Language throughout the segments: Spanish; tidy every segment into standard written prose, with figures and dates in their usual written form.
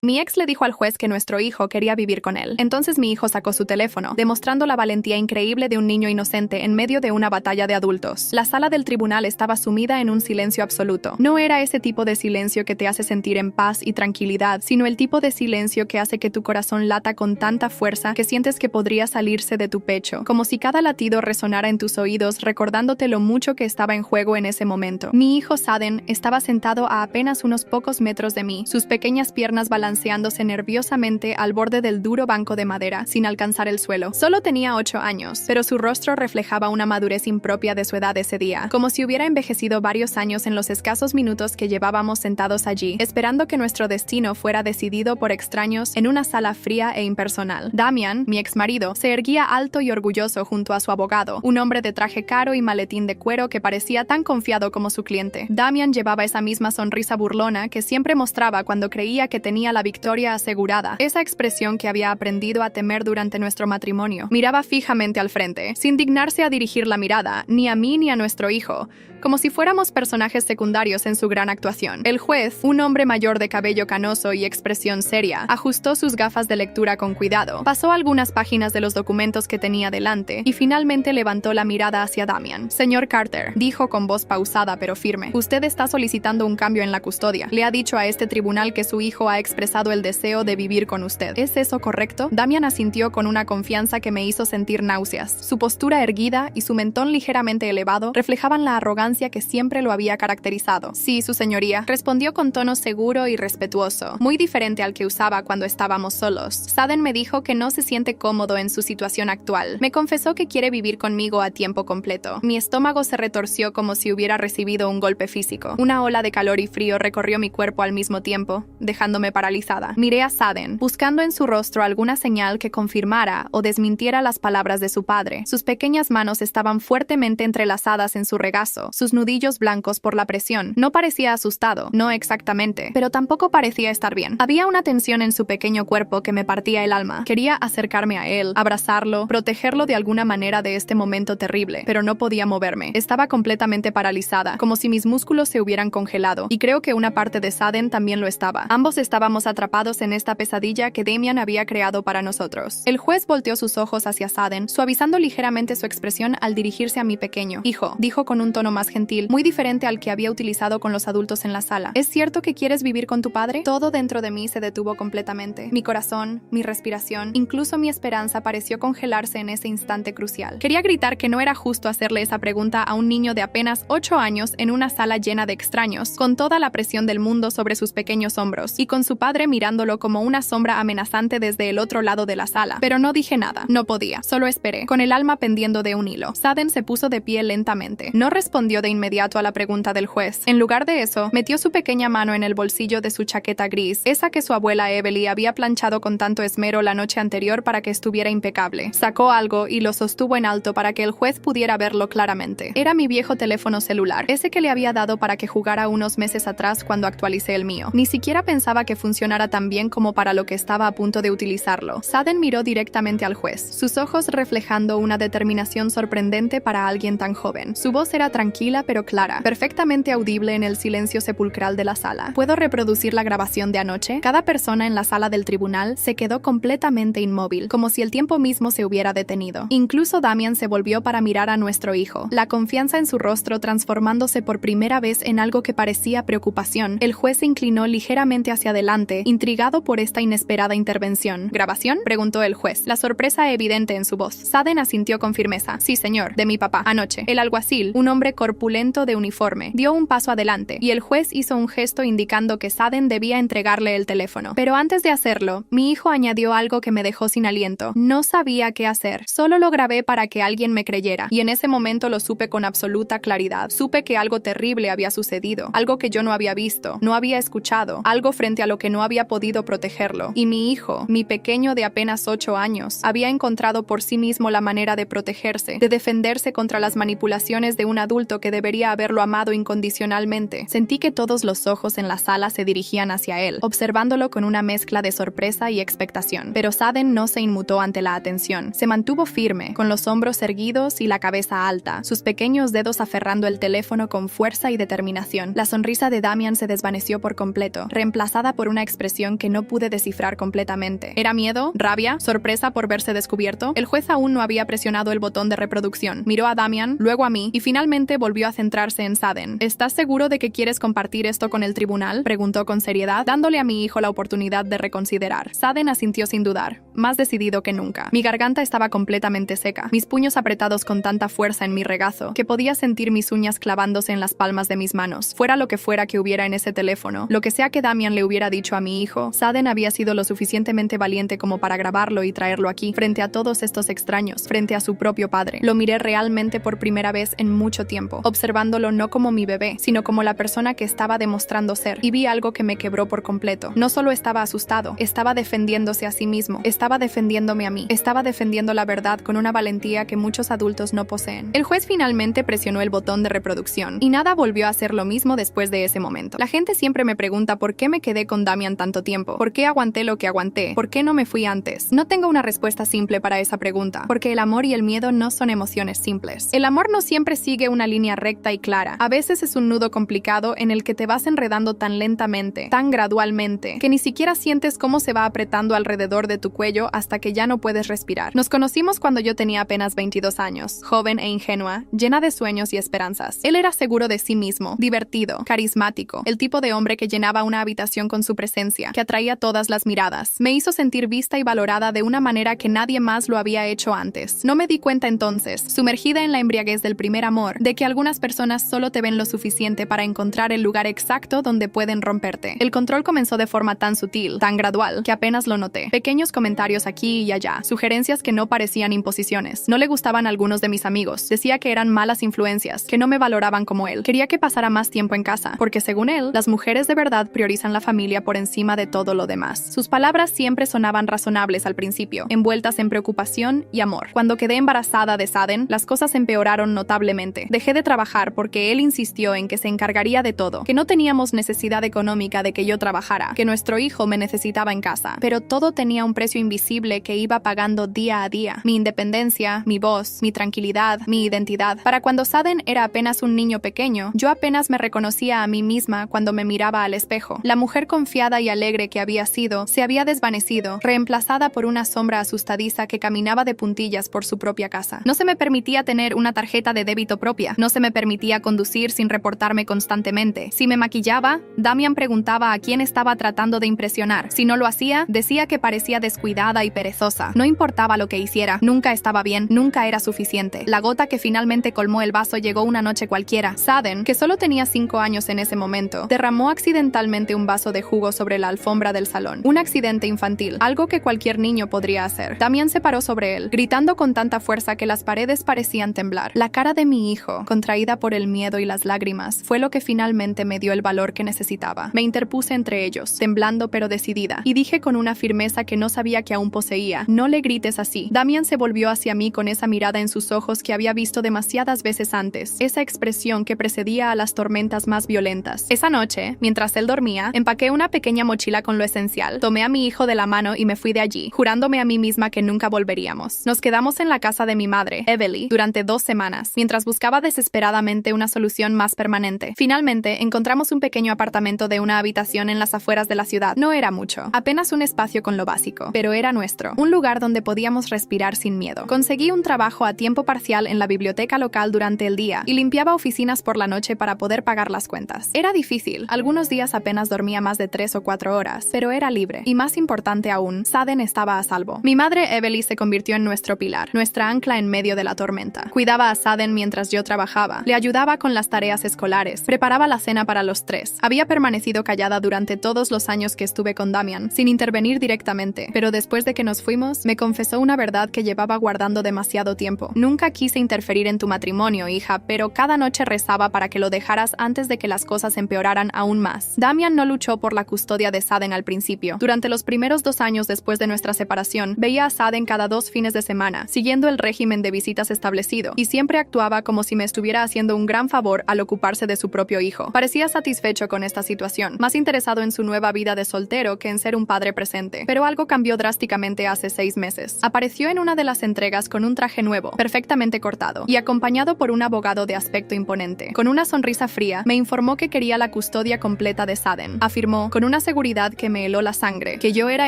Mi ex le dijo al juez que nuestro hijo quería vivir con él. Entonces mi hijo sacó su teléfono, demostrando la valentía increíble de un niño inocente en medio de una batalla de adultos. La sala del tribunal estaba sumida en un silencio absoluto. No era ese tipo de silencio que te hace sentir en paz y tranquilidad, sino el tipo de silencio que hace que tu corazón lata con tanta fuerza que sientes que podría salirse de tu pecho, como si cada latido resonara en tus oídos recordándote lo mucho que estaba en juego en ese momento. Mi hijo Saden estaba sentado a apenas unos pocos metros de mí, sus pequeñas piernas balanceándose nerviosamente al borde del duro banco de madera, sin alcanzar el suelo. Solo tenía 8 años, pero su rostro reflejaba una madurez impropia de su edad ese día, como si hubiera envejecido varios años en los escasos minutos que llevábamos sentados allí, esperando que nuestro destino fuera decidido por extraños en una sala fría e impersonal. Damian, mi exmarido, se erguía alto y orgulloso junto a su abogado, un hombre de traje caro y maletín de cuero que parecía tan confiado como su cliente. Damian llevaba esa misma sonrisa burlona que siempre mostraba cuando creía que tenía la victoria asegurada, esa expresión que había aprendido a temer durante nuestro matrimonio. Miraba fijamente al frente, sin dignarse a dirigir la mirada, ni a mí ni a nuestro hijo, como si fuéramos personajes secundarios en su gran actuación. El juez, un hombre mayor de cabello canoso y expresión seria, ajustó sus gafas de lectura con cuidado, pasó algunas páginas de los documentos que tenía delante y finalmente levantó la mirada hacia Damian. Señor Carter, dijo con voz pausada pero firme, usted está solicitando un cambio en la custodia. Le ha dicho a este tribunal que su hijo ha expresado el deseo de vivir con usted. ¿Es eso correcto? Damian asintió con una confianza que me hizo sentir náuseas. Su postura erguida y su mentón ligeramente elevado reflejaban la arrogancia que siempre lo había caracterizado. Sí, su señoría, respondió con tono seguro y respetuoso, muy diferente al que usaba cuando estábamos solos. Saden me dijo que no se siente cómodo en su situación actual. Me confesó que quiere vivir conmigo a tiempo completo. Mi estómago se retorció como si hubiera recibido un golpe físico. Una ola de calor y frío recorrió mi cuerpo al mismo tiempo, dejándome paralizada. Miré a Saden, buscando en su rostro alguna señal que confirmara o desmintiera las palabras de su padre. Sus pequeñas manos estaban fuertemente entrelazadas en su regazo, sus nudillos blancos por la presión. No parecía asustado, no exactamente, pero tampoco parecía estar bien. Había una tensión en su pequeño cuerpo que me partía el alma. Quería acercarme a él, abrazarlo, protegerlo de alguna manera de este momento terrible, pero no podía moverme. Estaba completamente paralizada, como si mis músculos se hubieran congelado, y creo que una parte de Saden también lo estaba. Ambos estábamos atrapados en esta pesadilla que Damian había creado para nosotros. El juez volteó sus ojos hacia Saden, suavizando ligeramente su expresión al dirigirse a mi pequeño. Hijo, dijo con un tono más gentil, muy diferente al que había utilizado con los adultos en la sala. ¿Es cierto que quieres vivir con tu padre? Todo dentro de mí se detuvo completamente. Mi corazón, mi respiración, incluso mi esperanza pareció congelarse en ese instante crucial. Quería gritar que no era justo hacerle esa pregunta a un niño de apenas 8 años en una sala llena de extraños, con toda la presión del mundo sobre sus pequeños hombros, y con su padre mirándolo como una sombra amenazante desde el otro lado de la sala. Pero no dije nada. No podía. Solo esperé, con el alma pendiendo de un hilo. Saden se puso de pie lentamente. No respondió de inmediato a la pregunta del juez. En lugar de eso, metió su pequeña mano en el bolsillo de su chaqueta gris, esa que su abuela Emily había planchado con tanto esmero la noche anterior para que estuviera impecable. Sacó algo y lo sostuvo en alto para que el juez pudiera verlo claramente. Era mi viejo teléfono celular, ese que le había dado para que jugara unos meses atrás cuando actualicé el mío. Ni siquiera pensaba que funcionara tan bien como para lo que estaba a punto de utilizarlo. Saden miró directamente al juez, sus ojos reflejando una determinación sorprendente para alguien tan joven. Su voz era tranquila pero clara, perfectamente audible en el silencio sepulcral de la sala. ¿Puedo reproducir la grabación de anoche? Cada persona en la sala del tribunal se quedó completamente inmóvil, como si el tiempo mismo se hubiera detenido. Incluso Damian se volvió para mirar a nuestro hijo, la confianza en su rostro transformándose por primera vez en algo que parecía preocupación. El juez se inclinó ligeramente hacia adelante, intrigado por esta inesperada intervención. ¿Grabación?, preguntó el juez, la sorpresa evidente en su voz. Saden asintió con firmeza. Sí, señor, de mi papá. Anoche. El alguacil, un hombre corpulento de uniforme, dio un paso adelante, y el juez hizo un gesto indicando que Saden debía entregarle el teléfono. Pero antes de hacerlo, mi hijo añadió algo que me dejó sin aliento. No sabía qué hacer. Solo lo grabé para que alguien me creyera, y en ese momento lo supe con absoluta claridad. Supe que algo terrible había sucedido, algo que yo no había visto, no había escuchado, algo frente a lo que no había podido protegerlo. Y mi hijo, mi pequeño de apenas 8 años, había encontrado por sí mismo la manera de protegerse, de defenderse contra las manipulaciones de un adulto lo que debería haberlo amado incondicionalmente. Sentí que todos los ojos en la sala se dirigían hacia él, observándolo con una mezcla de sorpresa y expectación. Pero Saden no se inmutó ante la atención. Se mantuvo firme, con los hombros erguidos y la cabeza alta, sus pequeños dedos aferrando el teléfono con fuerza y determinación. La sonrisa de Damian se desvaneció por completo, reemplazada por una expresión que no pude descifrar completamente. ¿Era miedo? ¿Rabia? ¿Sorpresa por verse descubierto? El juez aún no había presionado el botón de reproducción. Miró a Damian, luego a mí, y finalmente volvió a centrarse en Saden. ¿Estás seguro de que quieres compartir esto con el tribunal?, preguntó con seriedad, dándole a mi hijo la oportunidad de reconsiderar. Saden asintió sin dudar, más decidido que nunca. Mi garganta estaba completamente seca, mis puños apretados con tanta fuerza en mi regazo, que podía sentir mis uñas clavándose en las palmas de mis manos. Fuera lo que fuera que hubiera en ese teléfono, lo que sea que Damian le hubiera dicho a mi hijo, Saden había sido lo suficientemente valiente como para grabarlo y traerlo aquí, frente a todos estos extraños, frente a su propio padre. Lo miré realmente por primera vez en mucho tiempo, observándolo no como mi bebé, sino como la persona que estaba demostrando ser, y vi algo que me quebró por completo. No solo estaba asustado, estaba defendiéndose a sí mismo, estaba defendiéndome a mí, estaba defendiendo la verdad con una valentía que muchos adultos no poseen. El juez finalmente presionó el botón de reproducción, y nada volvió a ser lo mismo después de ese momento. La gente siempre me pregunta por qué me quedé con Damian tanto tiempo, por qué aguanté lo que aguanté, por qué no me fui antes. No tengo una respuesta simple para esa pregunta, porque el amor y el miedo no son emociones simples. El amor no siempre sigue una línea recta y clara. A veces es un nudo complicado en el que te vas enredando tan lentamente, tan gradualmente, que ni siquiera sientes cómo se va apretando alrededor de tu cuello hasta que ya no puedes respirar. Nos conocimos cuando yo tenía apenas 22 años, joven e ingenua, llena de sueños y esperanzas. Él era seguro de sí mismo, divertido, carismático, el tipo de hombre que llenaba una habitación con su presencia, que atraía todas las miradas. Me hizo sentir vista y valorada de una manera que nadie más lo había hecho antes. No me di cuenta entonces, sumergida en la embriaguez del primer amor, de que algunas personas solo te ven lo suficiente para encontrar el lugar exacto donde pueden romperte. El control comenzó de forma tan sutil, tan gradual, que apenas lo noté. Pequeños comentarios aquí y allá, sugerencias que no parecían imposiciones. No le gustaban a algunos de mis amigos. Decía que eran malas influencias, que no me valoraban como él. Quería que pasara más tiempo en casa, porque según él, las mujeres de verdad priorizan la familia por encima de todo lo demás. Sus palabras siempre sonaban razonables al principio, envueltas en preocupación y amor. Cuando quedé embarazada de Saden, las cosas empeoraron notablemente. Dejé de trabajar porque él insistió en que se encargaría de todo, que no teníamos necesidad económica de que yo trabajara, que nuestro hijo me necesitaba en casa, pero todo tenía un precio invisible que iba pagando día a día. Mi independencia, mi voz, mi tranquilidad, mi identidad. Para cuando Saden era apenas un niño pequeño, yo apenas me reconocía a mí misma cuando me miraba al espejo. La mujer confiada y alegre que había sido, se había desvanecido, reemplazada por una sombra asustadiza que caminaba de puntillas por su propia casa. No se me permitía tener una tarjeta de débito propia, no se me permitía conducir sin reportarme constantemente. Si me maquillaba, Damian preguntaba a quién estaba tratando de impresionar. Si no lo hacía, decía que parecía descuidada y perezosa. No importaba lo que hiciera, nunca estaba bien, nunca era suficiente. La gota que finalmente colmó el vaso llegó una noche cualquiera. Saden, que solo tenía 5 años en ese momento, derramó accidentalmente un vaso de jugo sobre la alfombra del salón. Un accidente infantil, algo que cualquier niño podría hacer. Damian se paró sobre él, gritando con tanta fuerza que las paredes parecían temblar. La cara de mi hijo, contraída por el miedo y las lágrimas, fue lo que finalmente me dio el valor que necesitaba. Me interpuse entre ellos, temblando pero decidida, y dije con una firmeza que no sabía que aún poseía: no le grites así. Damian se volvió hacia mí con esa mirada en sus ojos que había visto demasiadas veces antes, esa expresión que precedía a las tormentas más violentas. Esa noche, mientras él dormía, empaqué una pequeña mochila con lo esencial, tomé a mi hijo de la mano y me fui de allí, jurándome a mí misma que nunca volveríamos. Nos quedamos en la casa de mi madre, Evelyn, durante 2 semanas, mientras buscaba desesperadamente una solución más permanente. Finalmente, encontramos un pequeño apartamento de una habitación en las afueras de la ciudad. No era mucho, apenas un espacio con lo básico, pero era nuestro, un lugar donde podíamos respirar sin miedo. Conseguí un trabajo a tiempo parcial en la biblioteca local durante el día y limpiaba oficinas por la noche para poder pagar las cuentas. Era difícil, algunos días apenas dormía más de 3 o 4 horas, pero era libre. Y más importante aún, Saden estaba a salvo. Mi madre Evelyn se convirtió en nuestro pilar, nuestra ancla en medio de la tormenta. Cuidaba a Saden mientras yo trabajaba, le ayudaba con las tareas escolares, preparaba la cena para los 3. Había permanecido callada durante todos los años que estuve con Damian, sin intervenir directamente, pero después de que nos fuimos, me confesó una verdad que llevaba guardando demasiado tiempo. Nunca quise interferir en tu matrimonio, hija, pero cada noche rezaba para que lo dejaras antes de que las cosas empeoraran aún más. Damian no luchó por la custodia de Saden al principio. Durante los primeros 2 años después de nuestra separación, veía a Saden cada 2 fines de semana, siguiendo el régimen de visitas establecido, y siempre actuaba como si me estuviera estuviera haciendo un gran favor al ocuparse de su propio hijo. Parecía satisfecho con esta situación, más interesado en su nueva vida de soltero que en ser un padre presente. Pero algo cambió drásticamente hace 6 meses. Apareció en una de las entregas con un traje nuevo, perfectamente cortado, y acompañado por un abogado de aspecto imponente. Con una sonrisa fría, me informó que quería la custodia completa de Sutton. Afirmó, con una seguridad que me heló la sangre, que yo era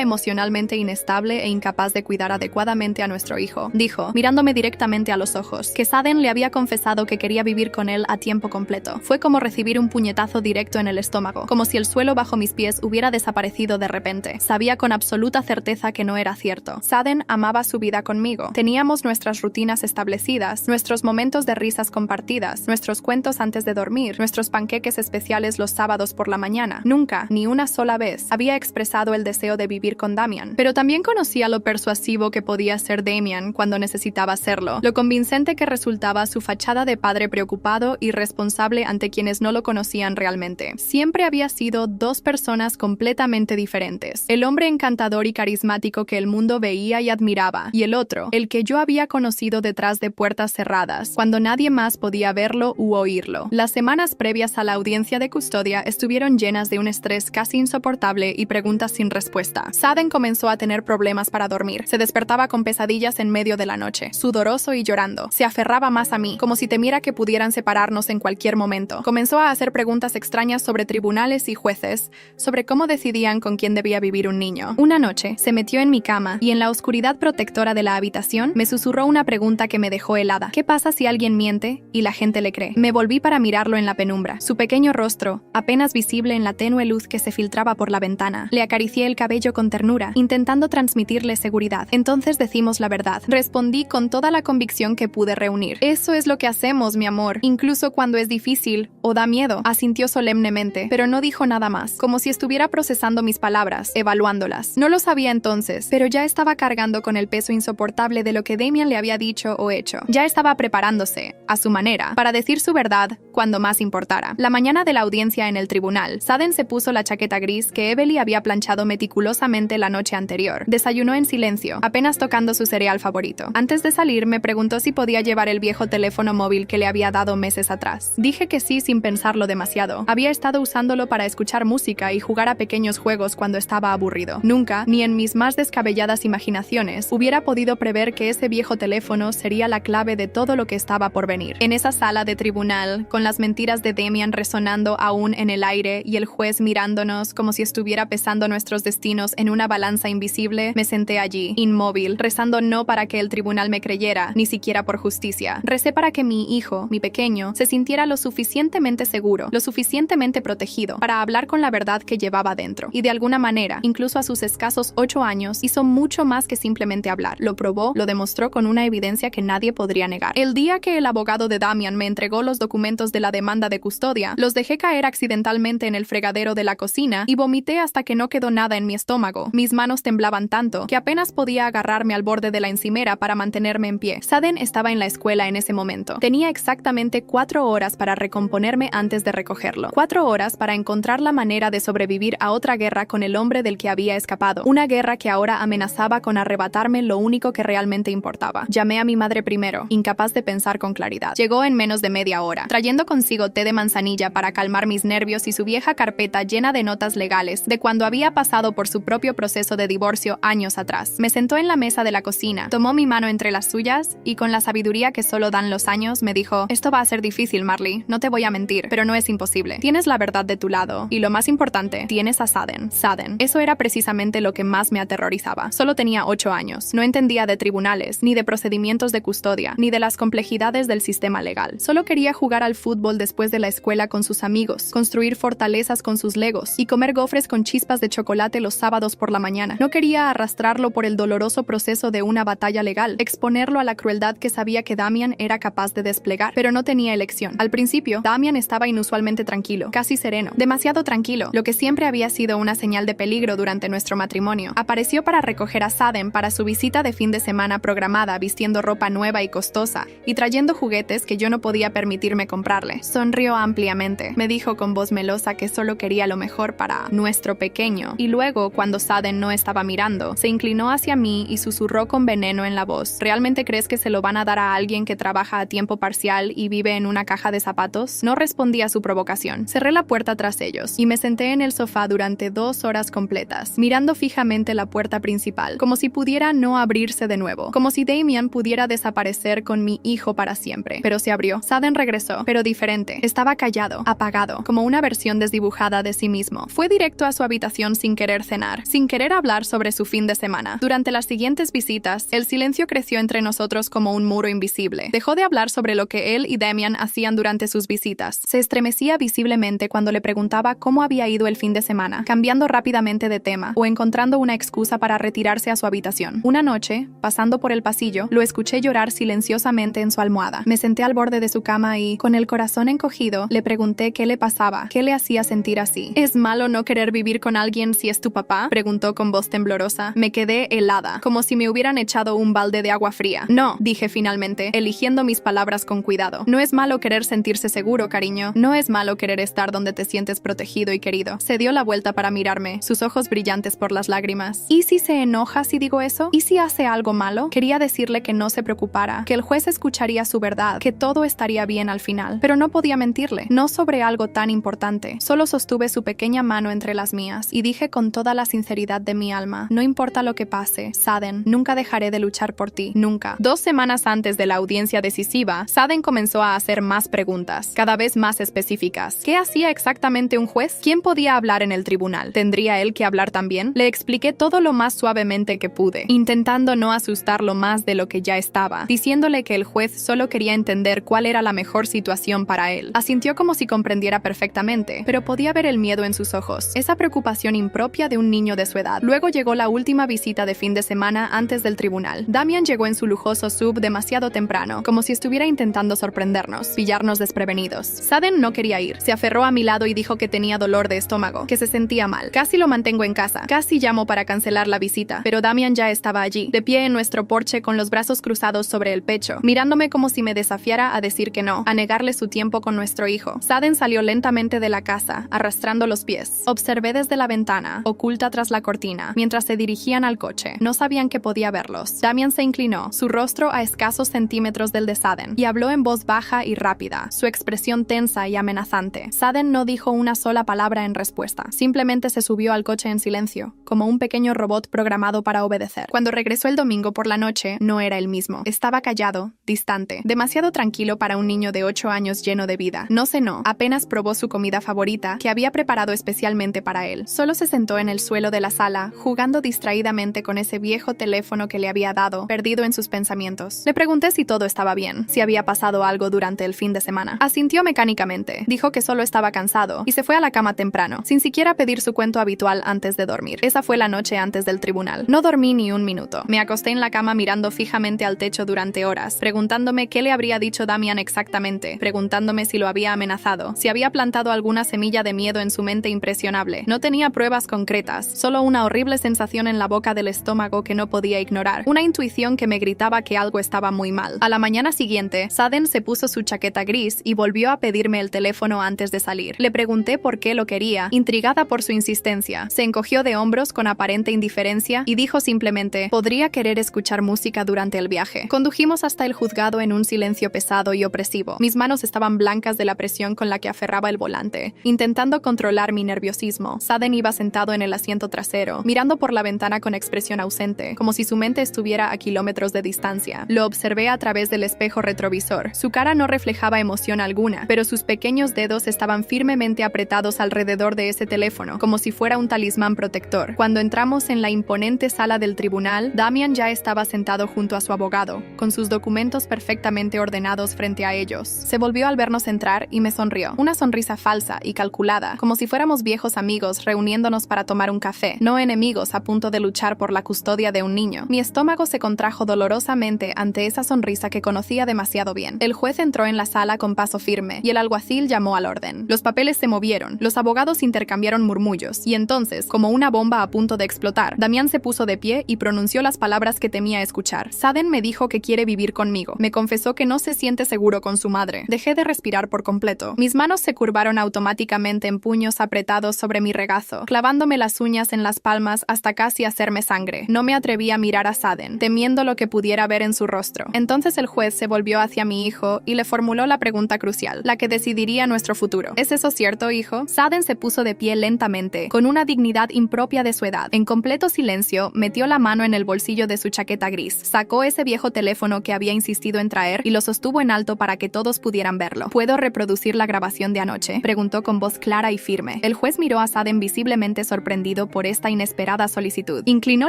emocionalmente inestable e incapaz de cuidar adecuadamente a nuestro hijo. Dijo, mirándome directamente a los ojos, que Sutton le había confesado que quería vivir con él a tiempo completo. Fue como recibir un puñetazo directo en el estómago, como si el suelo bajo mis pies hubiera desaparecido de repente. Sabía con absoluta certeza que no era cierto. Sutton amaba su vida conmigo. Teníamos nuestras rutinas establecidas, nuestros momentos de risas compartidas, nuestros cuentos antes de dormir, nuestros panqueques especiales los sábados por la mañana. Nunca, ni una sola vez, había expresado el deseo de vivir con Damian. Pero también conocía lo persuasivo que podía ser Damian cuando necesitaba serlo, lo convincente que resultaba su fachada de padre preocupado y responsable ante quienes no lo conocían realmente. Siempre había sido dos personas completamente diferentes. El hombre encantador y carismático que el mundo veía y admiraba, y el otro, el que yo había conocido detrás de puertas cerradas, cuando nadie más podía verlo u oírlo. Las semanas previas a la audiencia de custodia estuvieron llenas de un estrés casi insoportable y preguntas sin respuesta. Sutton comenzó a tener problemas para dormir. Se despertaba con pesadillas en medio de la noche, sudoroso y llorando. Se aferraba más a mí, como si temiera que pudieran separarnos en cualquier momento. Comenzó a hacer preguntas extrañas sobre tribunales y jueces, sobre cómo decidían con quién debía vivir un niño. Una noche, se metió en mi cama y en la oscuridad protectora de la habitación me susurró una pregunta que me dejó helada. ¿Qué pasa si alguien miente y la gente le cree? Me volví para mirarlo en la penumbra. Su pequeño rostro, apenas visible en la tenue luz que se filtraba por la ventana. Le acaricié el cabello con ternura, intentando transmitirle seguridad. Entonces decimos la verdad. Respondí con toda la convicción que pude reunir. Eso es lo que hacemos, mi amor, incluso cuando es difícil o da miedo. Asintió solemnemente, pero no dijo nada más, como si estuviera procesando mis palabras, evaluándolas. No lo sabía entonces, pero ya estaba cargando con el peso insoportable de lo que Damian le había dicho o hecho. Ya estaba preparándose, a su manera, para decir su verdad cuando más importara. La mañana de la audiencia en el tribunal, Sutton se puso la chaqueta gris que Evelyn había planchado meticulosamente la noche anterior. Desayunó en silencio, apenas tocando su cereal favorito. Antes de salir, me preguntó si podía llevar el viejo teléfono móvil que le había dado meses atrás. Dije que sí sin pensarlo demasiado. Había estado usándolo para escuchar música y jugar a pequeños juegos cuando estaba aburrido. Nunca, ni en mis más descabelladas imaginaciones, hubiera podido prever que ese viejo teléfono sería la clave de todo lo que estaba por venir. En esa sala de tribunal, con las mentiras de Damian resonando aún en el aire y el juez mirándonos como si estuviera pesando nuestros destinos en una balanza invisible, me senté allí, inmóvil, rezando no para que el tribunal me creyera, ni siquiera por justicia. Recé para que mi hijo, mi pequeño, se sintiera lo suficientemente seguro, lo suficientemente protegido, para hablar con la verdad que llevaba dentro. Y de alguna manera, incluso a sus escasos 8 años, hizo mucho más que simplemente hablar. Lo probó, lo demostró con una evidencia que nadie podría negar. El día que el abogado de Damian me entregó los documentos de la demanda de custodia, los dejé caer accidentalmente en el fregadero de la cocina y vomité hasta que no quedó nada en mi estómago. Mis manos temblaban tanto que apenas podía agarrarme al borde de la encimera para mantenerme en pie. Sutton estaba en la escuela en ese momento. Tenía exactamente 4 horas para recomponerme antes de recogerlo. 4 horas para encontrar la manera de sobrevivir a otra guerra con el hombre del que había escapado. Una guerra que ahora amenazaba con arrebatarme lo único que realmente importaba. Llamé a mi madre primero, incapaz de pensar con claridad. Llegó en menos de media hora, trayendo consigo té de manzanilla para calmar mis nervios y su vieja carpeta llena de notas legales de cuando había pasado por su propio proceso de divorcio años atrás. Me sentó en la mesa de la cocina, tomó mi mano entre las suyas y con la sabiduría que solo dan los años me dijo: esto va a ser difícil, Marley, no te voy a mentir, pero no es imposible. Tienes la verdad de tu lado y lo más importante, tienes a Sutton. Eso era precisamente lo que más me aterrorizaba. Solo tenía 8 años, no entendía de tribunales, ni de procedimientos de custodia, ni de las complejidades del sistema legal. Solo quería jugar al fútbol después de la escuela con sus amigos, construir fortalezas con sus legos y comer gofres con chispas de chocolate los sábados por la mañana. No quería arrastrarlo por el doloroso proceso de una batalla legal, exponerlo a la crueldad que sabía que Damian era capaz de desplegar, pero no tenía elección. Al principio, Damian estaba inusualmente tranquilo, casi sereno, demasiado tranquilo, lo que siempre había sido una señal de peligro durante nuestro matrimonio. Apareció para recoger a Sutton para su visita de fin de semana programada, vistiendo ropa nueva y costosa y trayendo juguetes que yo no podía permitirme comprarle. Sonrió ampliamente. Me dijo con voz melosa que solo quería lo mejor para nuestro pequeño. Y luego, cuando Sutton no estaba mirando, se inclinó hacia mí y susurró con veneno en la voz: ¿realmente crees que se lo van a dar a alguien que trabaja a tiempo parcial especial y vive en una caja de zapatos? No respondí a su provocación. Cerré la puerta tras ellos y me senté en el sofá durante 2 horas completas, mirando fijamente la puerta principal, como si pudiera no abrirse de nuevo, como si Damian pudiera desaparecer con mi hijo para siempre. Pero se abrió. Xaden regresó, pero diferente. Estaba callado, apagado, como una versión desdibujada de sí mismo. Fue directo a su habitación sin querer cenar, sin querer hablar sobre su fin de semana. Durante las siguientes visitas, el silencio creció entre nosotros como un muro invisible. Dejó de hablar sobre lo que él y Damian hacían durante sus visitas. Se estremecía visiblemente cuando le preguntaba cómo había ido el fin de semana, cambiando rápidamente de tema o encontrando una excusa para retirarse a su habitación. Una noche, pasando por el pasillo, lo escuché llorar silenciosamente en su almohada. Me senté al borde de su cama y, con el corazón encogido, le pregunté qué le pasaba, qué le hacía sentir así. ¿Es malo no querer vivir con alguien si es tu papá?, preguntó con voz temblorosa. Me quedé helada, como si me hubieran echado un balde de agua fría. No, dije finalmente, eligiendo mis palabras con cuidado. No es malo querer sentirse seguro, cariño. No es malo querer estar donde te sientes protegido y querido. Se dio la vuelta para mirarme, sus ojos brillantes por las lágrimas. ¿Y si se enoja si digo eso? ¿Y si hace algo malo? Quería decirle que no se preocupara, que el juez escucharía su verdad, que todo estaría bien al final. Pero no podía mentirle, no sobre algo tan importante. Solo sostuve su pequeña mano entre las mías y dije con toda la sinceridad de mi alma: no importa lo que pase, Xaden, nunca dejaré de luchar por ti, nunca. 2 semanas antes de la audiencia decisiva, Xaden comenzó a hacer más preguntas, cada vez más específicas. ¿Qué hacía exactamente un juez? ¿Quién podía hablar en el tribunal? ¿Tendría él que hablar también? Le expliqué todo lo más suavemente que pude, intentando no asustarlo más de lo que ya estaba, diciéndole que el juez solo quería entender cuál era la mejor situación para él. Asintió como si comprendiera perfectamente, pero podía ver el miedo en sus ojos, esa preocupación impropia de un niño de su edad. Luego llegó la última visita de fin de semana antes del tribunal. Damian llegó en su lujoso sub demasiado temprano, como si estuviera intentando sorprendernos, pillarnos desprevenidos. Xaden no quería ir. Se aferró a mi lado y dijo que tenía dolor de estómago, que se sentía mal. Casi lo mantengo en casa. Casi llamo para cancelar la visita, pero Damian ya estaba allí, de pie en nuestro porche con los brazos cruzados sobre el pecho, mirándome como si me desafiara a decir que no, a negarle su tiempo con nuestro hijo. Xaden salió lentamente de la casa, arrastrando los pies. Observé desde la ventana, oculta tras la cortina, mientras se dirigían al coche. No sabían que podía verlos. Damian se inclinó, su rostro a escasos centímetros del de Xaden, y habló en voz baja y rápida, su expresión tensa y amenazante. Xaden no dijo una sola palabra en respuesta. Simplemente se subió al coche en silencio, como un pequeño robot programado para obedecer. Cuando regresó el domingo por la noche, no era el mismo. Estaba callado, distante, demasiado tranquilo para un niño de 8 años lleno de vida. No cenó, apenas probó su comida favorita, que había preparado especialmente para él. Solo se sentó en el suelo de la sala, jugando distraídamente con ese viejo teléfono que le había dado, perdido en sus pensamientos. Le pregunté si todo estaba bien, si había pasado algo durante el fin de semana. Asintió mecánicamente, dijo que solo estaba cansado, y se fue a la cama temprano, sin siquiera pedir su cuento habitual antes de dormir. Esa fue la noche antes del tribunal. No dormí ni un minuto. Me acosté en la cama mirando fijamente al techo durante horas, preguntándome qué le habría dicho Damian exactamente, preguntándome si lo había amenazado, si había plantado alguna semilla de miedo en su mente impresionable. No tenía pruebas concretas, solo una horrible sensación en la boca del estómago que no podía ignorar, una intuición que me gritaba que algo estaba muy mal. A la mañana siguiente, Xaden se puso su chaqueta gris y volvió a pedirme el teléfono antes de salir. Le pregunté por qué lo quería, intrigada por su insistencia. Se encogió de hombros con aparente indiferencia y dijo simplemente: podría querer escuchar música durante el viaje. Condujimos hasta el juzgado en un silencio pesado y opresivo. Mis manos estaban blancas de la presión con la que aferraba el volante, intentando controlar mi nerviosismo. Xaden iba sentado en el asiento trasero, mirando por la ventana con expresión ausente, como si su mente estuviera a kilómetros de distancia. Lo observé a través del espejo retrovisor. Su cara no reflejaba emoción alguna, pero sus pequeños dedos estaban firmemente apretados alrededor de ese teléfono, como si fuera un talismán protector. Cuando entramos en la imponente sala del tribunal, Damian ya estaba sentado junto a su abogado, con sus documentos perfectamente ordenados frente a ellos. Se volvió al vernos entrar y me sonrió. Una sonrisa falsa y calculada, como si fuéramos viejos amigos reuniéndonos para tomar un café, no enemigos a punto de luchar por la custodia de un niño. Mi estómago se contrajo dolorosamente ante esa sonrisa que conocía demasiado bien. El juez entró en la sala con paso firme y el alguacil llamó al orden. Los papeles se movieron, los abogados intercambiaron murmullos y entonces, como una bomba estaba a punto de explotar. Damián se puso de pie y pronunció las palabras que temía escuchar. Saden me dijo que quiere vivir conmigo. Me confesó que no se siente seguro con su madre. Dejé de respirar por completo. Mis manos se curvaron automáticamente en puños apretados sobre mi regazo, clavándome las uñas en las palmas hasta casi hacerme sangre. No me atreví a mirar a Saden, temiendo lo que pudiera ver en su rostro. Entonces el juez se volvió hacia mi hijo y le formuló la pregunta crucial, la que decidiría nuestro futuro. ¿Es eso cierto, hijo? Saden se puso de pie lentamente, con una dignidad impropia de su edad. En completo silencio, metió la mano en el bolsillo de su chaqueta gris, sacó ese viejo teléfono que había insistido en traer y lo sostuvo en alto para que todos pudieran verlo. ¿Puedo reproducir la grabación de anoche?, preguntó con voz clara y firme. El juez miró a Saden visiblemente sorprendido por esta inesperada solicitud. Inclinó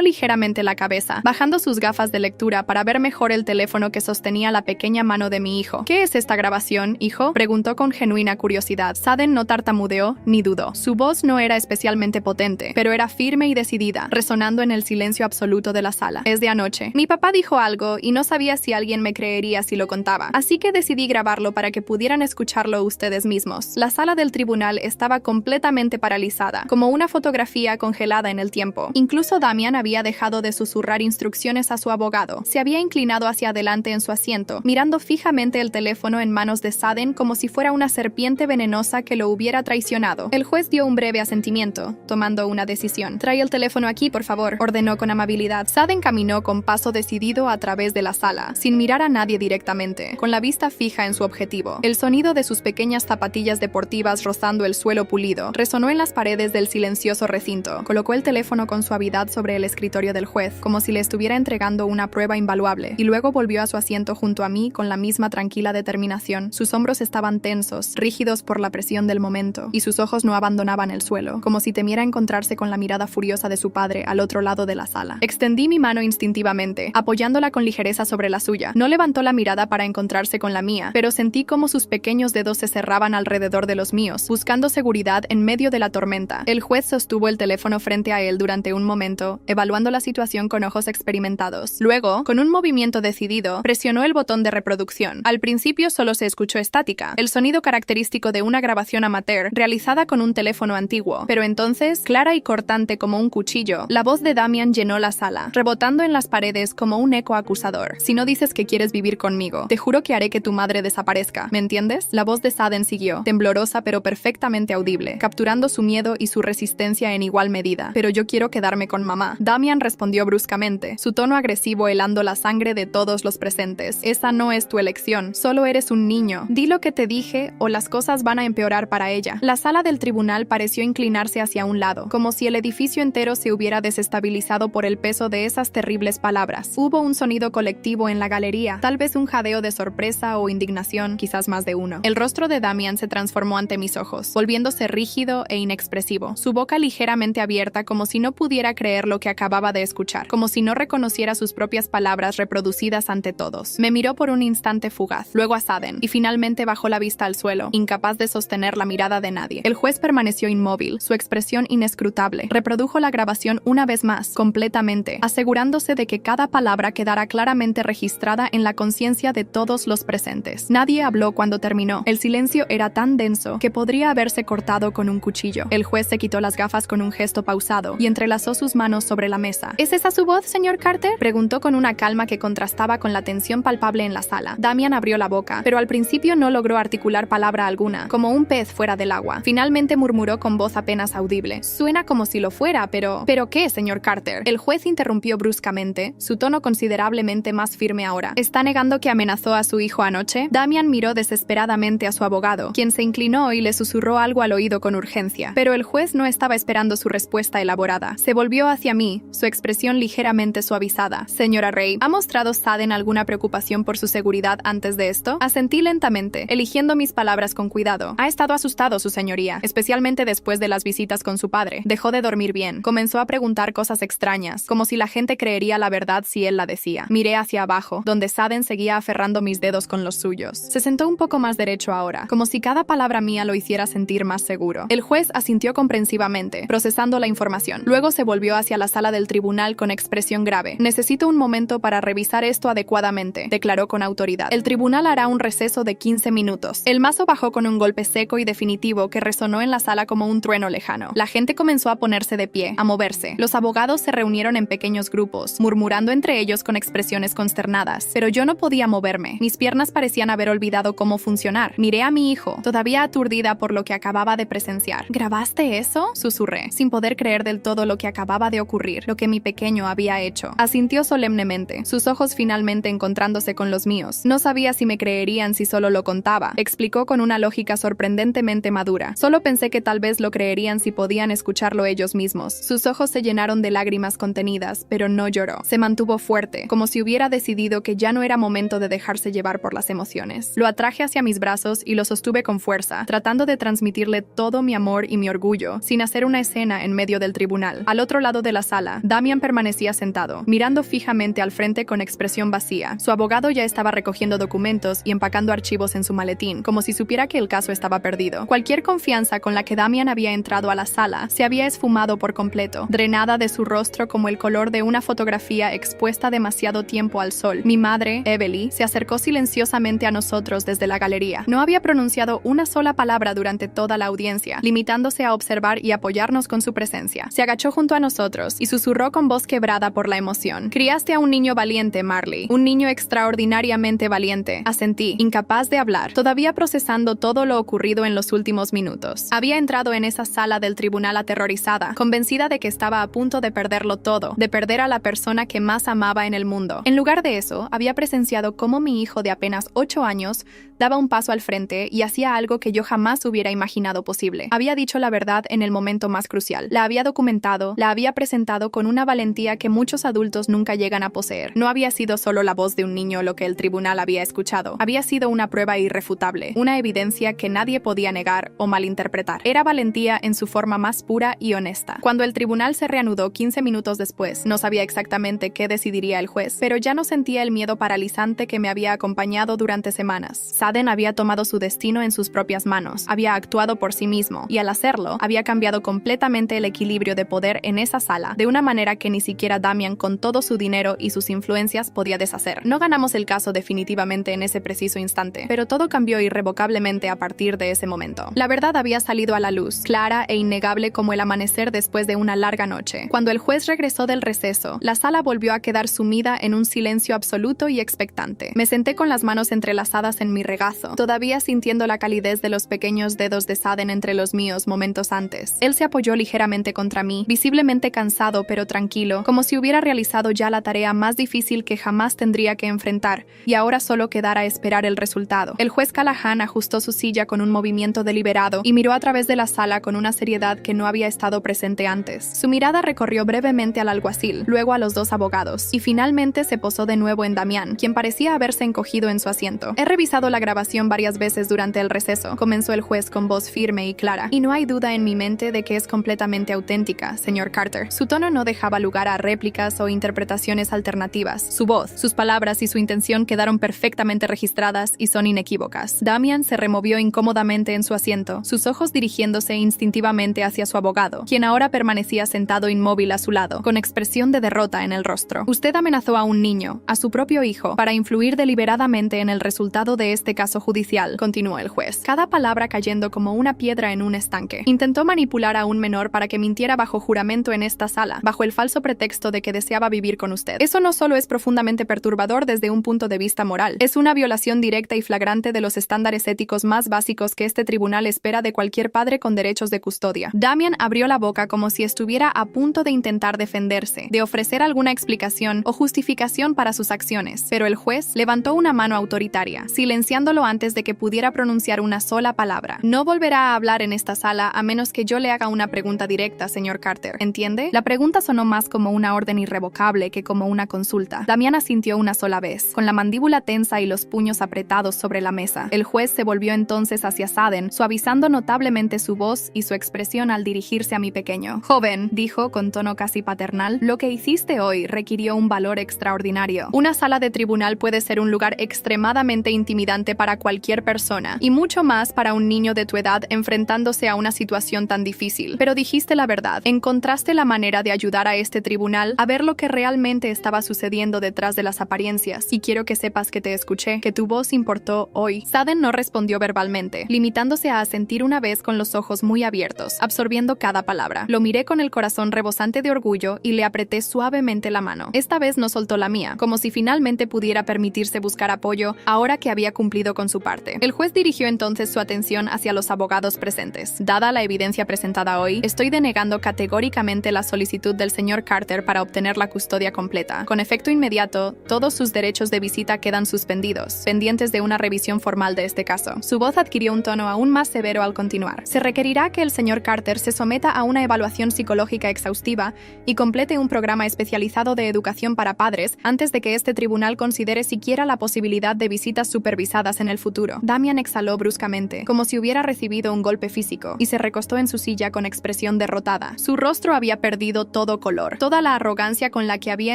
ligeramente la cabeza, bajando sus gafas de lectura para ver mejor el teléfono que sostenía la pequeña mano de mi hijo. ¿Qué es esta grabación, hijo?, preguntó con genuina curiosidad. Saden no tartamudeó ni dudó. Su voz no era especialmente potente, pero era firme y decidida, resonando en el silencio absoluto de la sala. Es de anoche. Mi papá dijo algo y no sabía si alguien me creería si lo contaba, así que decidí grabarlo para que pudieran escucharlo ustedes mismos. La sala del tribunal estaba completamente paralizada, como una fotografía congelada en el tiempo. Incluso Damián había dejado de susurrar instrucciones a su abogado. Se había inclinado hacia adelante en su asiento, mirando fijamente el teléfono en manos de Saden como si fuera una serpiente venenosa que lo hubiera traicionado. El juez dio un breve asentimiento, tomando una decisión. «Trae el teléfono aquí, por favor», ordenó con amabilidad. Saden caminó con paso decidido a través de la sala, sin mirar a nadie directamente, con la vista fija en su objetivo. El sonido de sus pequeñas zapatillas deportivas rozando el suelo pulido resonó en las paredes del silencioso recinto. Colocó el teléfono con suavidad sobre el escritorio del juez, como si le estuviera entregando una prueba invaluable, y luego volvió a su asiento junto a mí con la misma tranquila determinación. Sus hombros estaban tensos, rígidos por la presión del momento, y sus ojos no abandonaban el suelo, como si temiera encontrarse con la mirada furiosa de su padre al otro lado de la sala. Extendí mi mano instintivamente, apoyándola con ligereza sobre la suya. No levantó la mirada para encontrarse con la mía, pero sentí como sus pequeños dedos se cerraban alrededor de los míos, buscando seguridad en medio de la tormenta. El juez sostuvo el teléfono frente a él durante un momento, evaluando la situación con ojos experimentados. Luego, con un movimiento decidido, presionó el botón de reproducción. Al principio solo se escuchó estática, el sonido característico de una grabación amateur realizada con un teléfono antiguo, pero entonces, clara y cortante como un cuchillo, la voz de Damián llenó la sala, rebotando en las paredes como un eco acusador. «Si no dices que quieres vivir conmigo, te juro que haré que tu madre desaparezca. ¿Me entiendes?». La voz de Saden siguió, temblorosa pero perfectamente audible, capturando su miedo y su resistencia en igual medida. «Pero yo quiero quedarme con mamá». Damián respondió bruscamente, su tono agresivo helando la sangre de todos los presentes. «Esa no es tu elección, solo eres un niño. Di lo que te dije o las cosas van a empeorar para ella». La sala del tribunal pareció inclinarse hacia un lado, como si el edificio entero se hubiera desestabilizado por el peso de esas terribles palabras. Hubo un sonido colectivo en la galería, tal vez un jadeo de sorpresa o indignación, quizás más de uno. El rostro de Damián se transformó ante mis ojos, volviéndose rígido e inexpresivo, su boca ligeramente abierta como si no pudiera creer lo que acababa de escuchar, como si no reconociera sus propias palabras reproducidas ante todos. Me miró por un instante fugaz, luego a Saden, y finalmente bajó la vista al suelo, incapaz de sostener la mirada de nadie. El juez permaneció inmóvil, su expresión inescrutable. Reprodujo la grabación una vez más, completamente, asegurándose de que cada palabra quedara claramente registrada en la conciencia de todos los presentes. Nadie habló cuando terminó. El silencio era tan denso que podría haberse cortado con un cuchillo. El juez se quitó las gafas con un gesto pausado y entrelazó sus manos sobre la mesa. ¿Es esa su voz, señor Carter?, preguntó con una calma que contrastaba con la tensión palpable en la sala. Damián abrió la boca, pero al principio no logró articular palabra alguna, como un pez fuera del agua. Finalmente murmuró con voz apenas audible: «Suena como si lo fuera, pero ¿qué, señor Carter?». El juez interrumpió bruscamente, su tono considerablemente más firme ahora. ¿Está negando que amenazó a su hijo anoche?». Damián miró desesperadamente a su abogado, quien se inclinó y le susurró algo al oído con urgencia, pero el juez no estaba esperando su respuesta elaborada. Se volvió hacia mí, su expresión ligeramente suavizada. «Señora Ray, ¿ha mostrado Saden alguna preocupación por su seguridad antes de esto?». Asentí lentamente, eligiendo mis palabras con cuidado. «Ha estado asustado, su señoría, especialmente después de las visitas con su padre. Dejó de dormir bien. Comenzó a preguntar cosas extrañas, como si la gente creería la verdad si él la decía». Miré hacia abajo, donde Saden seguía aferrando mis dedos con los suyos. Se sentó un poco más derecho ahora, como si cada palabra mía lo hiciera sentir más seguro. El juez asintió comprensivamente, procesando la información. Luego se volvió hacia la sala del tribunal con expresión grave. «Necesito un momento para revisar esto adecuadamente», declaró con autoridad. «El tribunal hará un receso de 15 minutos». El mazo bajó con un golpe seco y definitivo que resonó en la sala como un trueno lejano. La gente comenzó a ponerse de de pie, a moverse. Los abogados se reunieron en pequeños grupos, murmurando entre ellos con expresiones consternadas. Pero yo no podía moverme. Mis piernas parecían haber olvidado cómo funcionar. Miré a mi hijo, todavía aturdida por lo que acababa de presenciar. ¿Grabaste eso?, susurré, sin poder creer del todo lo que acababa de ocurrir, lo que mi pequeño había hecho. Asintió solemnemente, sus ojos finalmente encontrándose con los míos. No sabía si me creerían si solo lo contaba, explicó con una lógica sorprendentemente madura. Solo pensé que tal vez lo creerían si podían escucharlo ellos mismos. Sus ojos se llenaron de lágrimas contenidas, pero no lloró. Se mantuvo fuerte, como si hubiera decidido que ya no era momento de dejarse llevar por las emociones. Lo atraje hacia mis brazos y lo sostuve con fuerza, tratando de transmitirle todo mi amor y mi orgullo, sin hacer una escena en medio del tribunal. Al otro lado de la sala, Damian permanecía sentado, mirando fijamente al frente con expresión vacía. Su abogado ya estaba recogiendo documentos y empacando archivos en su maletín, como si supiera que el caso estaba perdido. Cualquier confianza con la que Damian había entrado a la sala se había esfumado por completo, drenada de su rostro como el color de una fotografía expuesta demasiado tiempo al sol. Mi madre, Evelyn, se acercó silenciosamente a nosotros desde la galería. No había pronunciado una sola palabra durante toda la audiencia, limitándose a observar y apoyarnos con su presencia. Se agachó junto a nosotros y susurró con voz quebrada por la emoción. Criaste a un niño valiente, Marley. Un niño extraordinariamente valiente. Asentí, incapaz de hablar, todavía procesando todo lo ocurrido en los últimos minutos. Había entrado en esa sala del tribunal aterrorizada, convencida de que estaba a punto de perderlo todo, de perder a la persona que más amaba en el mundo. En lugar de eso, había presenciado cómo mi hijo de apenas 8 años daba un paso al frente y hacía algo que yo jamás hubiera imaginado posible. Había dicho la verdad en el momento más crucial. La había documentado, la había presentado con una valentía que muchos adultos nunca llegan a poseer. No había sido solo la voz de un niño lo que el tribunal había escuchado. Había sido una prueba irrefutable, una evidencia que nadie podía negar o malinterpretar. Era valentía en su forma más pura y honesta. Cuando el tribunal se reanudó 15 minutos después, no sabía exactamente qué decidiría el juez, pero ya no sentía el miedo paralizante que me había acompañado durante semanas. Saden había tomado su destino en sus propias manos, había actuado por sí mismo, y al hacerlo, había cambiado completamente el equilibrio de poder en esa sala, de una manera que ni siquiera Damian, con todo su dinero y sus influencias, podía deshacer. No ganamos el caso definitivamente en ese preciso instante, pero todo cambió irrevocablemente a partir de ese momento. La verdad había salido a la luz, clara e innegable como el amanecer después de una larga noche. Cuando el juez regresó del receso, la sala volvió a quedar sumida en un silencio absoluto y expectante. Me senté con las manos entrelazadas en mi regazo, todavía sintiendo la calidez de los pequeños dedos de Saden entre los míos momentos antes. Él se apoyó ligeramente contra mí, visiblemente cansado pero tranquilo, como si hubiera realizado ya la tarea más difícil que jamás tendría que enfrentar, y ahora solo quedara esperar el resultado. El juez Callahan ajustó su silla con un movimiento deliberado y miró a través de la sala con una seriedad que no había estado presente antes. Su mirada recorrió brevemente al alguacil, luego a los dos abogados, y finalmente se posó de nuevo en Damian, quien parecía haberse encogido en su asiento. He revisado la grabación varias veces durante el receso, comenzó el juez con voz firme y clara, y no hay duda en mi mente de que es completamente auténtica, señor Carter. Su tono no dejaba lugar a réplicas o interpretaciones alternativas. Su voz, sus palabras y su intención quedaron perfectamente registradas y son inequívocas. Damian se removió incómodamente en su asiento, sus ojos dirigiéndose instintivamente hacia su abogado, quien ahora permanecía sentado inmóvil a su lado, con expresión de derrota en el rostro. Usted amenazó a un niño, a su propio hijo, para influir deliberadamente en el resultado de este caso judicial, continuó el juez, cada palabra cayendo como una piedra en un estanque. Intentó manipular a un menor para que mintiera bajo juramento en esta sala, bajo el falso pretexto de que deseaba vivir con usted. Eso no solo es profundamente perturbador desde un punto de vista moral, es una violación directa y flagrante de los estándares éticos más básicos que este tribunal espera de cualquier padre con derechos de custodia. Damian abrió la boca como si estuviera a punto de intentar defenderse, de ofrecer alguna explicación o justificación para sus acciones, pero el juez levantó una mano autoritaria, silenciándolo antes de que pudiera pronunciar una sola palabra. No volverá a hablar en esta sala a menos que yo le haga una pregunta directa, señor Carter. ¿Entiende? La pregunta sonó más como una orden irrevocable que como una consulta. Damian asintió una sola vez, con la mandíbula tensa y los puños apretados sobre la mesa. El juez se volvió entonces hacia Saden, suavizando notablemente su voz y su expresión al dirigirse a mi pequeño. Joven, dijo con tono casi paternal, lo que hiciste hoy requirió un valor extraordinario. Una sala de tribunal puede ser un lugar extremadamente intimidante para cualquier persona, y mucho más para un niño de tu edad enfrentándose a una situación tan difícil. Pero dijiste la verdad, encontraste la manera de ayudar a este tribunal a ver lo que realmente estaba sucediendo detrás de las apariencias, y quiero que sepas que te escuché, que tu voz importó hoy. Saden no respondió verbalmente, limitándose a asentir una vez con los ojos muy abiertos, absorbiendo cada palabra. Lo miré con el corazón rebosante de orgullo y le apreté suavemente la mano. Esta vez no soltó la mía, como si finalmente pudiera permitirse buscar apoyo ahora que había cumplido con su parte. El juez dirigió entonces su atención hacia los abogados presentes. Dada la evidencia presentada hoy, estoy denegando categóricamente la solicitud del señor Carter para obtener la custodia completa. Con efecto inmediato, todos sus derechos de visita quedan suspendidos, pendientes de una revisión formal de este caso. Su voz adquirió un tono aún más severo al continuar. Se requerirá que el señor Carter se someta a una evaluación psicológica exhaustiva y complete un programa especializado de educación para padres antes de que este tribunal considere siquiera la posibilidad de visitas supervisadas en el futuro. Damian exhaló bruscamente, como si hubiera recibido un golpe físico, y se recostó en su silla con expresión derrotada. Su rostro había perdido todo color, toda la arrogancia con la que había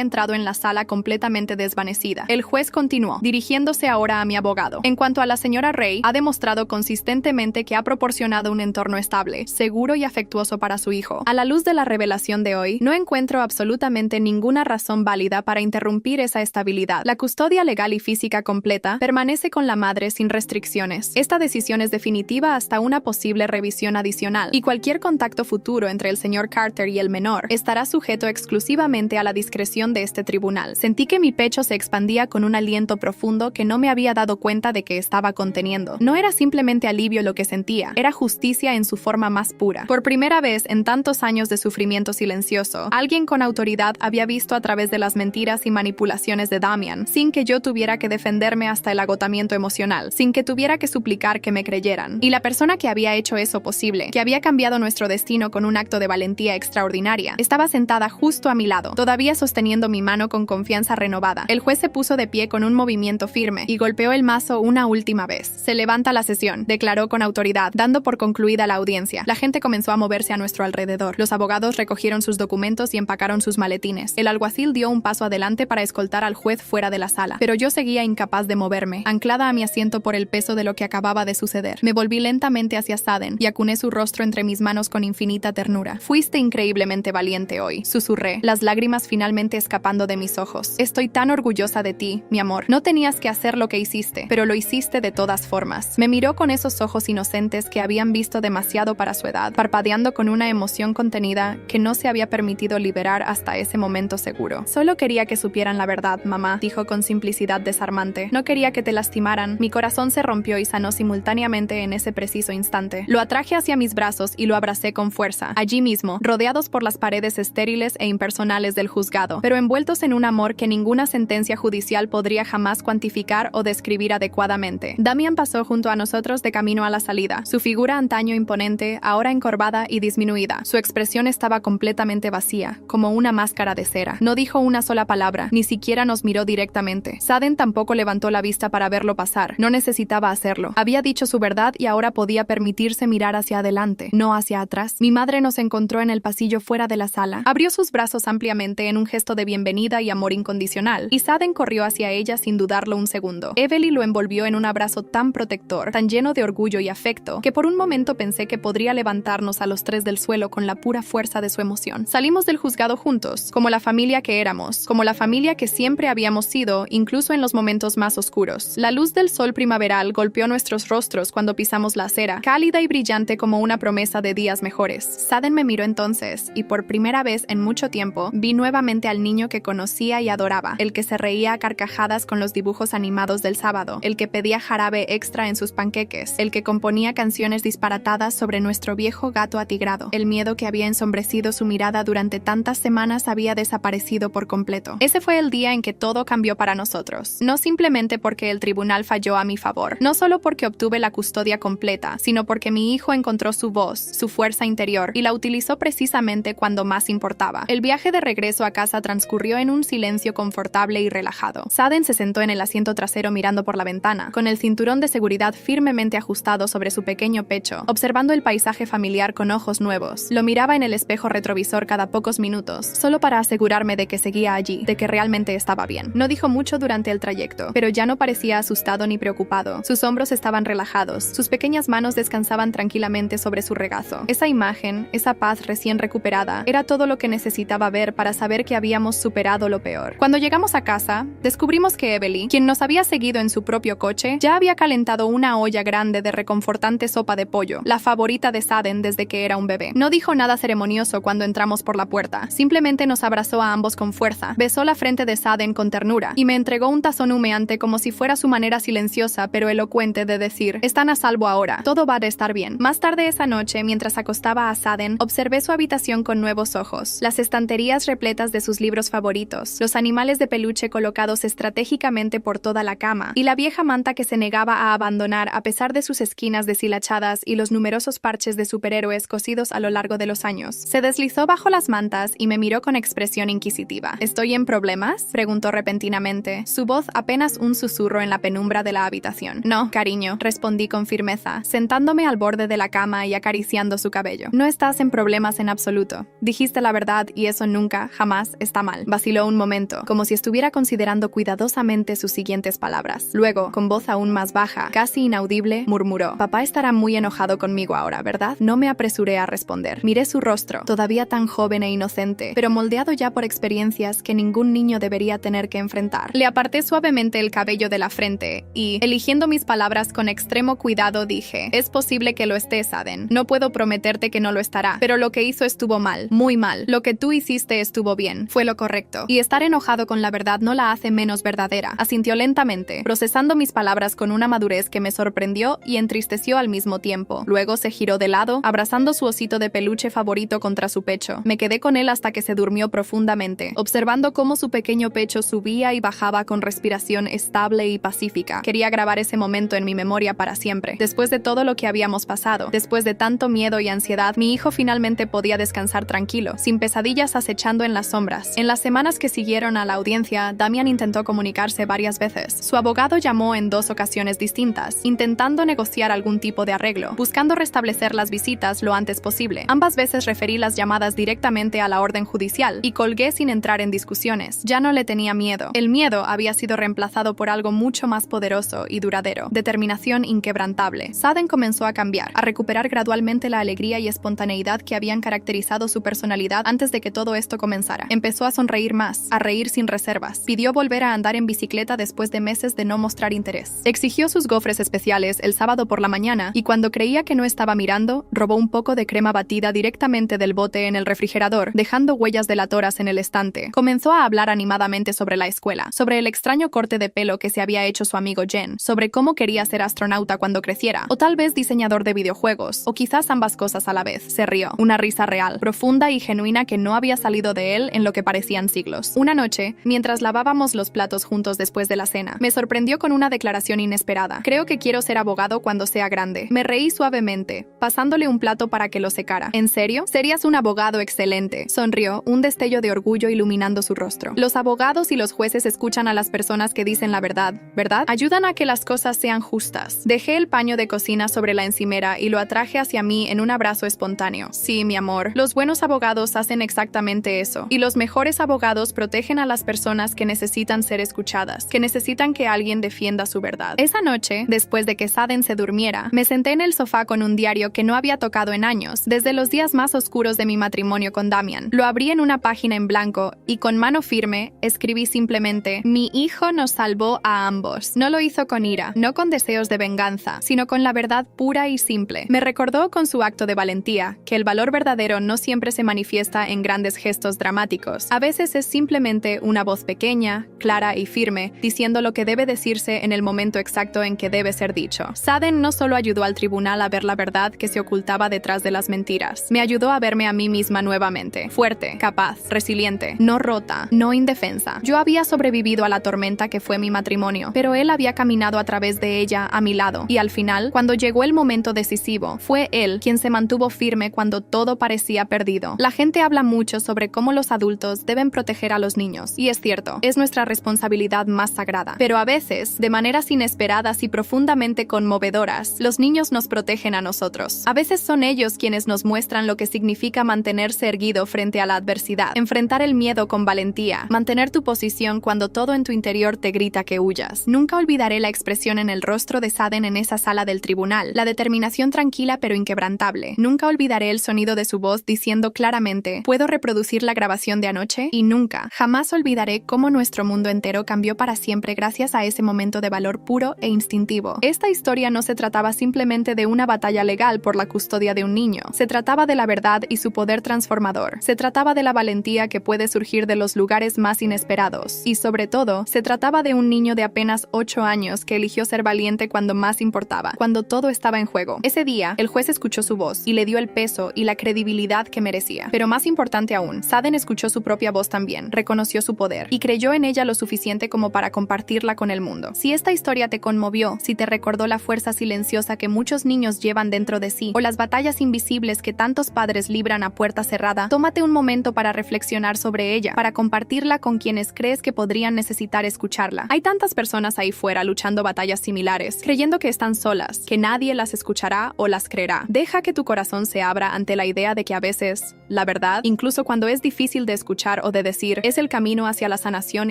entrado en la sala completamente desvanecida. El juez continuó, dirigiéndose ahora a mi abogado. En cuanto a la señora Ray, ha demostrado consistentemente que ha proporcionado un entorno estable, seguro y afectuoso para su hijo. A la luz de la revelación de hoy, no encuentro absolutamente ninguna razón válida para interrumpir esa estabilidad. La custodia legal y física completa permanece con la madre sin restricciones. Esta decisión es definitiva hasta una posible revisión adicional, y cualquier contacto futuro entre el señor Carter y el menor estará sujeto exclusivamente a la discreción de este tribunal. Sentí que mi pecho se expandía con un aliento profundo que no me había dado cuenta de que estaba conteniendo. No era simplemente alivio lo que sentía, era justicia en su forma más pura. Por primera vez en tantos años de sufrimiento silencioso, alguien con autoridad había visto a través de las mentiras y manipulaciones de Damian, sin que yo tuviera que defenderme hasta el agotamiento emocional, sin que tuviera que suplicar que me creyeran. Y la persona que había hecho eso posible, que había cambiado nuestro destino con un acto de valentía extraordinaria, estaba sentada justo a mi lado, todavía sosteniendo mi mano con confianza renovada. El juez se puso de pie con un movimiento firme y golpeó el mazo una última vez. Se levanta la sesión, declaró con autoridad, dando por concluida la audiencia. La gente comenzó a moverse a nuestro alrededor. Los abogados recogieron sus documentos y empacaron sus maletines. El alguacil dio un paso adelante para escoltar al juez fuera de la sala, pero yo seguía incapaz de moverme, anclada a mi asiento por el peso de lo que acababa de suceder. Me volví lentamente hacia Saden y acuné su rostro entre mis manos con infinita ternura. Fuiste increíblemente valiente hoy, susurré, las lágrimas finalmente escapando de mis ojos. Estoy tan orgullosa de ti, mi amor. No tenías que hacer lo que hiciste, pero lo hiciste de todas formas. Me miró con esos ojos inocentes que habían visto demasiado para su edad, parpadeando con una emoción contenida que no se había permitido liberar hasta ese momento seguro. Solo quería que supieran la verdad, mamá, dijo con simplicidad desarmante. No quería que te lastimaran. Mi corazón se rompió y sanó simultáneamente en ese preciso instante. Lo atraje hacia mis brazos y lo abracé con fuerza, allí mismo, rodeados por las paredes estériles e impersonales del juzgado, pero envueltos en un amor que ninguna sentencia judicial podría jamás cuantificar o describir adecuadamente. Damian pasó junto a nosotros de camino a la salida, su figura antaño imponente, ahora encorvada y disminuida. Su expresión estaba completamente vacía, como una máscara de cera. No dijo una sola palabra, ni siquiera nos miró directamente. Saden tampoco levantó la vista para verlo pasar. No necesitaba hacerlo. Había dicho su verdad y ahora podía permitirse mirar hacia adelante, no hacia atrás. Mi madre nos encontró en el pasillo fuera de la sala. Abrió sus brazos ampliamente en un gesto de bienvenida y amor incondicional, y Saden corrió hacia ella sin dudarlo un segundo. Evelyn lo envolvió en un abrazo tan protector, tan lleno de orgullo y afecto, que por un momento pensé que podría levantarnos a los tres del suelo con la pura fuerza de su emoción. Salimos del juzgado juntos, como la familia que éramos, como la familia que siempre habíamos sido, incluso en los momentos más oscuros. La luz del sol primaveral golpeó nuestros rostros cuando pisamos la acera, cálida y brillante como una promesa de días mejores. Saden me miró entonces, y por primera vez en mucho tiempo, vi nuevamente al niño que conocía y adoraba, el que se reía a carcajadas con los dibujos animados del sábado, el que pedía jarabe extra en sus panqueques, el que componía canciones disparatadas sobre nuestro viejo gato atigrado. El miedo que había ensombrecido su mirada durante tantas semanas había desaparecido por completo. Ese fue el día en que todo cambió para nosotros, no simplemente porque el tribunal falló a mi favor, no solo porque obtuve la custodia completa, sino porque mi hijo encontró su voz, su fuerza interior, y la utilizó precisamente cuando más importaba. El viaje de regreso a casa transcurrió en un silencio confortable y relajado. Saden se sentó en el asiento trasero mirando por la ventana, con el cinturón de seguridad firmemente ajustado sobre su pequeño pecho, observando el paisaje familiar con ojos nuevos. Lo miraba en el espejo retrovisor cada pocos minutos, solo para asegurarme de que seguía allí, de que realmente estaba bien. No dijo mucho durante el trayecto, pero ya no parecía asustado ni preocupado. Sus hombros estaban relajados, sus pequeñas manos descansaban tranquilamente sobre su regazo. Esa imagen, esa paz recién recuperada, era todo lo que necesitaba ver para saber que habíamos superado lo peor. Cuando llegamos a casa, descubrimos que Evelyn, quien nos había seguido en su propio coche, ya había calentado una olla grande de reconfortante sopa de pollo, la favorita de Saden desde que era un bebé. No dijo dijo nada ceremonioso cuando entramos por la puerta. Simplemente nos abrazó a ambos con fuerza, besó la frente de Saaden con ternura y me entregó un tazón humeante como si fuera su manera silenciosa pero elocuente de decir: están a salvo ahora, todo va a estar bien. Más tarde esa noche, mientras acostaba a Saaden, observé su habitación con nuevos ojos. Las estanterías repletas de sus libros favoritos, los animales de peluche colocados estratégicamente por toda la cama y la vieja manta que se negaba a abandonar a pesar de sus esquinas deshilachadas y los numerosos parches de superhéroes cosidos a lo largo de los años. Se deslizó bajo las mantas y me miró con expresión inquisitiva. ¿Estoy en problemas?, preguntó repentinamente, su voz apenas un susurro en la penumbra de la habitación. No, cariño, respondí con firmeza, sentándome al borde de la cama y acariciando su cabello. No estás en problemas en absoluto. Dijiste la verdad y eso nunca, jamás, está mal. Vaciló un momento, como si estuviera considerando cuidadosamente sus siguientes palabras. Luego, con voz aún más baja, casi inaudible, murmuró: papá estará muy enojado conmigo ahora, ¿verdad? No me apresuré a responder. Miré su rostro, todavía tan joven e inocente, pero moldeado ya por experiencias que ningún niño debería tener que enfrentar. Le aparté suavemente el cabello de la frente y, eligiendo mis palabras con extremo cuidado, dije: es posible que lo esté, Saaden. No puedo prometerte que no lo estará, pero lo que hizo estuvo mal, muy mal. Lo que tú hiciste estuvo bien, fue lo correcto. Y estar enojado con la verdad no la hace menos verdadera. Asintió lentamente, procesando mis palabras con una madurez que me sorprendió y entristeció al mismo tiempo. Luego se giró de lado, abrazando su osito de peluche favorito contra su pecho. Me quedé con él hasta que se durmió profundamente, observando cómo su pequeño pecho subía y bajaba con respiración estable y pacífica. Quería grabar ese momento en mi memoria para siempre. Después de todo lo que habíamos pasado, después de tanto miedo y ansiedad, mi hijo finalmente podía descansar tranquilo, sin pesadillas acechando en las sombras. En las semanas que siguieron a la audiencia, Damian intentó comunicarse varias veces. Su abogado llamó en 2 ocasiones distintas, intentando negociar algún tipo de arreglo, buscando restablecer las visitas lo antes posible. Ambas veces referí las llamadas directamente a la orden judicial y colgué sin entrar en discusiones. Ya no le tenía miedo. El miedo había sido reemplazado por algo mucho más poderoso y duradero: determinación inquebrantable. Saaden comenzó a cambiar, a recuperar gradualmente la alegría y espontaneidad que habían caracterizado su personalidad antes de que todo esto comenzara. Empezó a sonreír más, a reír sin reservas. Pidió volver a andar en bicicleta después de meses de no mostrar interés. Exigió sus gofres especiales el sábado por la mañana y cuando creía que no estaba mirando, robó un poco de crema batida directamente del bote en el refrigerador, dejando huellas delatoras en el estante. Comenzó a hablar animadamente sobre la escuela, sobre el extraño corte de pelo que se había hecho su amigo Jen, sobre cómo quería ser astronauta cuando creciera, o tal vez diseñador de videojuegos, o quizás ambas cosas a la vez. Se rió, una risa real, profunda y genuina que no había salido de él en lo que parecían siglos. Una noche, mientras lavábamos los platos juntos después de la cena, me sorprendió con una declaración inesperada: creo que quiero ser abogado cuando sea grande. Me reí suavemente, pasándole un plato para que lo secara. ¿En serio? Serías un abogado excelente. Sonrió, un destello de orgullo iluminando su rostro. Los abogados y los jueces escuchan a las personas que dicen la verdad, ¿verdad? Ayudan a que las cosas sean justas. Dejé el paño de cocina sobre la encimera y lo atraje hacia mí en un abrazo espontáneo. Sí, mi amor, los buenos abogados hacen exactamente eso. Y los mejores abogados protegen a las personas que necesitan ser escuchadas, que necesitan que alguien defienda su verdad. Esa noche, después de que Saaden se durmiera, me senté en el sofá con un diario que no había tocado en años, desde los días más oscuros de mi matrimonio con Damian. Lo abrí en una página en blanco y con mano firme escribí simplemente: mi hijo nos salvó a ambos. No lo hizo con ira, no con deseos de venganza, sino con la verdad pura y simple. Me recordó con su acto de valentía que el valor verdadero no siempre se manifiesta en grandes gestos dramáticos. A veces es simplemente una voz pequeña, clara y firme, diciendo lo que debe decirse en el momento exacto en que debe ser dicho. Saaden no solo ayudó al tribunal a ver la verdad que se ocultaba detrás de las mentiras, me ayudó a verme a mí misma nuevamente, fuerte, capaz, resiliente, no rota, no indefensa. Yo había sobrevivido a la tormenta que fue mi matrimonio, pero él había caminado a través de ella a mi lado, y al final, cuando llegó el momento decisivo, fue él quien se mantuvo firme cuando todo parecía perdido. La gente habla mucho sobre cómo los adultos deben proteger a los niños, y es cierto, es nuestra responsabilidad más sagrada. Pero a veces, de maneras inesperadas y profundamente conmovedoras, los niños nos protegen a nosotros. A veces son ellos quienes nos muestran lo que significa mantenerse erguido frente a la adversidad, enfrentar el miedo con valentía, mantener tu posición cuando todo en tu interior te grita que huyas. Nunca olvidaré la expresión en el rostro de Saaden en esa sala del tribunal, la determinación tranquila pero inquebrantable. Nunca olvidaré el sonido de su voz diciendo claramente: ¿puedo reproducir la grabación de anoche? Y nunca, jamás olvidaré cómo nuestro mundo entero cambió para siempre gracias a ese momento de valor puro e instintivo. Esta historia no se trataba simplemente de una batalla legal por la custodia de un niño. Se trataba trataba de la verdad y su poder transformador. Se trataba de la valentía que puede surgir de los lugares más inesperados. Y sobre todo, se trataba de un niño de apenas 8 años que eligió ser valiente cuando más importaba, cuando todo estaba en juego. Ese día, el juez escuchó su voz y le dio el peso y la credibilidad que merecía. Pero más importante aún, Xaden escuchó su propia voz también, reconoció su poder y creyó en ella lo suficiente como para compartirla con el mundo. Si esta historia te conmovió, si te recordó la fuerza silenciosa que muchos niños llevan dentro de sí, o las batallas invisibles que tantos padres libran a puerta cerrada, tómate un momento para reflexionar sobre ella, para compartirla con quienes crees que podrían necesitar escucharla. Hay tantas personas ahí fuera luchando batallas similares, creyendo que están solas, que nadie las escuchará o las creerá. Deja que tu corazón se abra ante la idea de que a veces, la verdad, incluso cuando es difícil de escuchar o de decir, es el camino hacia la sanación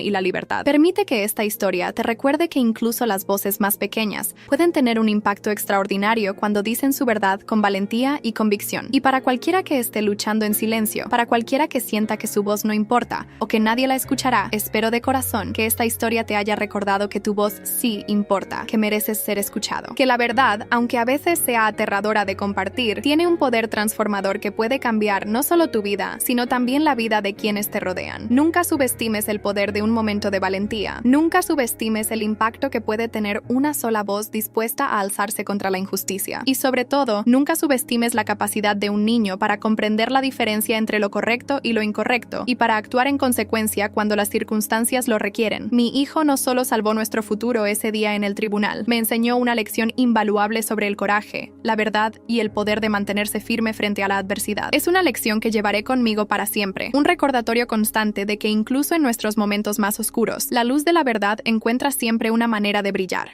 y la libertad. Permite que esta historia te recuerde que incluso las voces más pequeñas pueden tener un impacto extraordinario cuando dicen su verdad con valentía y convicción. Y para cualquiera que esté luchando en silencio, para cualquiera que sienta que su voz no importa o que nadie la escuchará, espero de corazón que esta historia te haya recordado que tu voz sí importa, que mereces ser escuchado. Que la verdad, aunque a veces sea aterradora de compartir, tiene un poder transformador que puede cambiar no solo tu vida, sino también la vida de quienes te rodean. Nunca subestimes el poder de un momento de valentía. Nunca subestimes el impacto que puede tener una sola voz dispuesta a alzarse contra la injusticia. Y sobre todo, nunca subestimes la capacidad de un niño para comprender la diferencia entre lo correcto y lo incorrecto, y para actuar en consecuencia cuando las circunstancias lo requieren. Mi hijo no solo salvó nuestro futuro ese día en el tribunal, me enseñó una lección invaluable sobre el coraje, la verdad y el poder de mantenerse firme frente a la adversidad. Es una lección que llevaré conmigo para siempre, un recordatorio constante de que incluso en nuestros momentos más oscuros, la luz de la verdad encuentra siempre una manera de brillar.